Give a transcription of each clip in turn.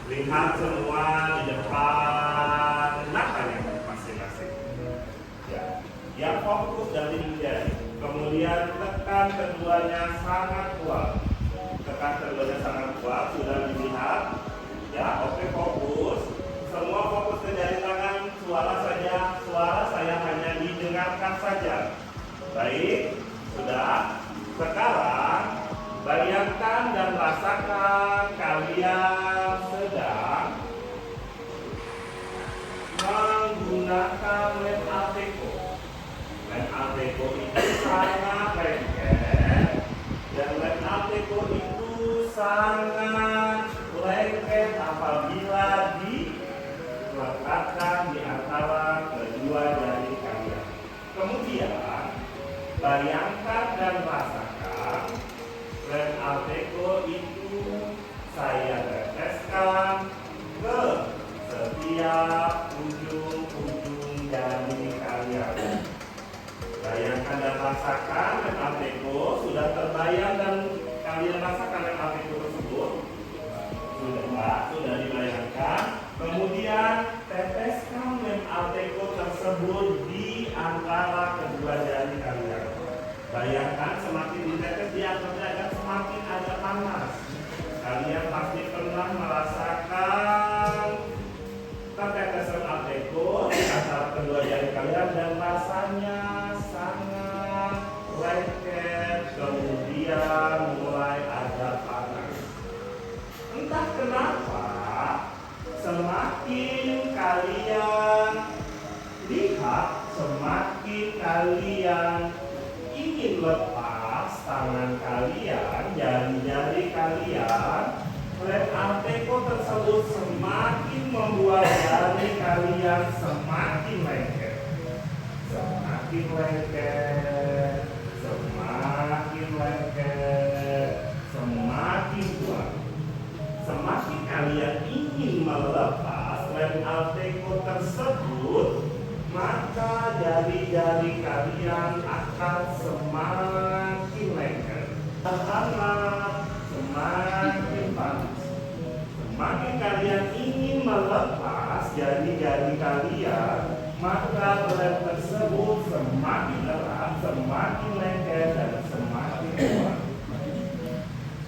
Lihat semua di depan matanya masing-masing. Ya, yang fokus dari jari. Kemudian tekan keduanya sangat kuat. Tekan keduanya sangat kuat. Sudah dilihat. Ya, oke, fokus. Semua fokus ke jari tangan. Suara saja. Suara saya hanya didengarkan saja. Baik, sudah. Sekarang bayangkan dan rasakan kalian sedang menggunakan lem Alteco. Lem Alteco itu sangat lengket dan lem Alteco itu sangat lengket apabila diletakkan di antara kedua jari kalian. Kemudian bayangkan dan rasakan lem Alteco itu saya teteskan ke setiap ujung-ujung jari kalian. Bayangkan dan rasakan lem Alteco. Sudah terbayang dan kalian rasakan lem Alteco tersebut? Sudah dibayangkan. Kemudian teteskan lem Alteco tersebut di antara kedua jari kalian. Bayangkan semakin ditetes dia akan semakin agak panas. Kalian pasti pernah merasakan tetesan Alteco di antara kedua jari kalian dan rasanya sangat lengket, kemudian mulai agak panas. Entah kenapa semakin kalian lihat, semakin kalian ingin lepas tangan kalian, jari-jari kalian, lem Alteco tersebut semakin membuat jari kalian semakin lengket, semakin lengket, semakin lengket, semakin kuat. Semakin kalian ingin melepas lem Alteco tersebut, maka jari-jari kalian akan semakin lengket, semakin panas. Semakin kalian ingin melepas jari-jari kalian, maka lem tersebut semakin erat, semakin lengket dan semakin kuat.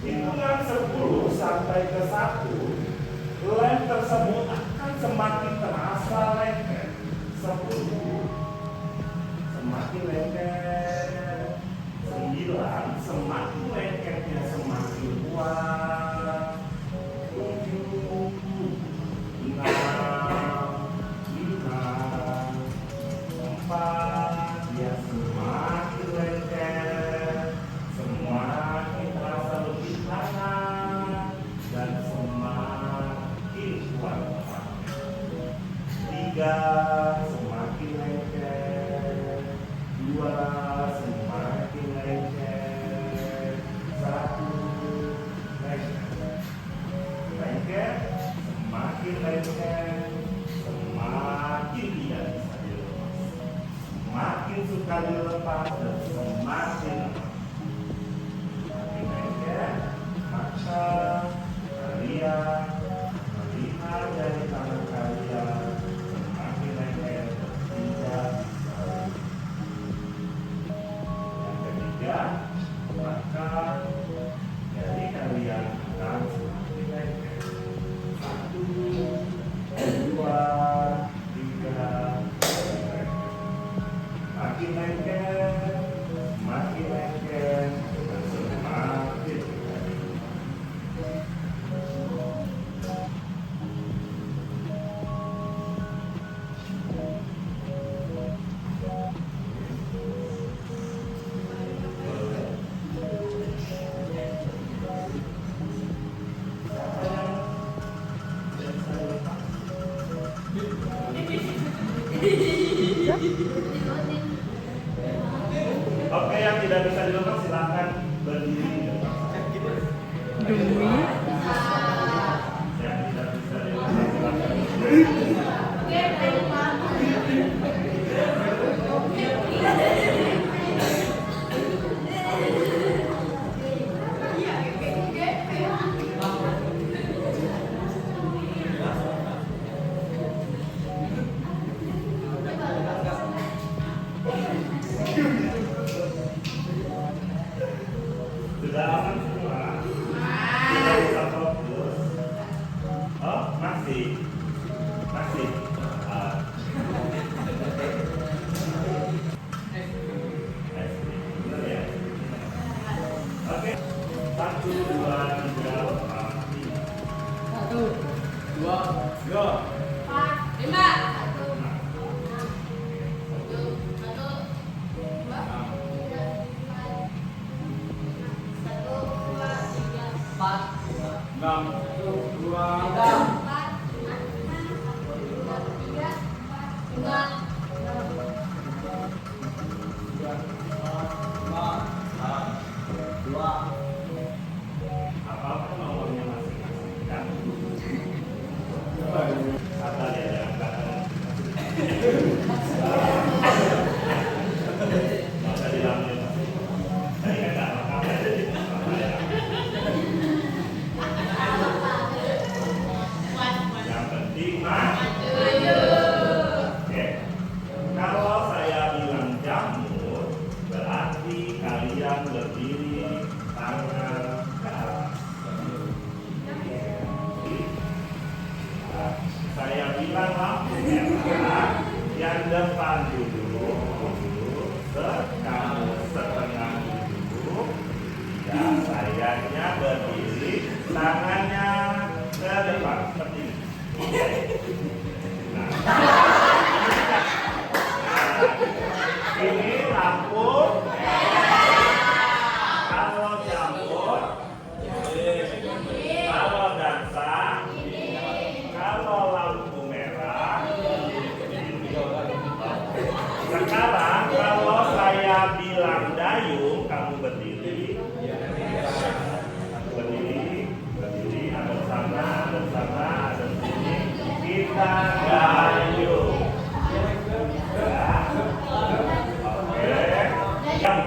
Hitungan 10 sampai ke 1, lem tersebut akan semakin terasa lengket. 10 semakin lengket, 9 semakin lengketnya semakin kuat, 7 6 5 4 dia semakin lengket, semakin terasa lebih panas dan semakin kuat. 3 semakin lengket, 2 semakin lengket, 1 lengket, semakin lengket, semakin tidak bisa dilepas, semakin suka dilepas dan semakin lengket. Maka kalian melihat dari tangan kalian semakin lengket dan tidak bisa. Yang ketiga, maka dari kalian akan semakin lengket. 1 2 3 makin lengket, makin lengket dan semakin lengket. Oke, yang tidak bisa dilepas silakan berdiri di depan saya. Demi Yang tidak bisa dilepas silakan berdiri. Sudah aman semua? Sudah bisa fokus? Oh, masih? Masih? Benar ya? Oke. 1, 2, 3, 4, 1, 2, 5. 5. enam, dua, Apapun nomornya masing-masing kan? Sabar ya, jangan katakan. Nggak usah dilamnya pasti. Saya nggak apa-apa aja di apa ya. Yang penting maju. Oke. Kalau saya bilang jamur, berarti kalian berdiri tangan ke atas. Saya bilang lampu merah, yang depan duduk, kamu setengah duduk, ya sayanya berdiri, tangannya ke depan seperti ini. Nah, ini lampu. Kalau jamur, kalau dansa, kalau lampu merah. Sekarang kalau saya bilang dayung, kamu berdiri, berdiri, ada sana, ada sini, kita dayung. Ya. Oke. Nah,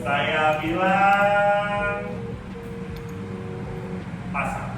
saya bilang pasang.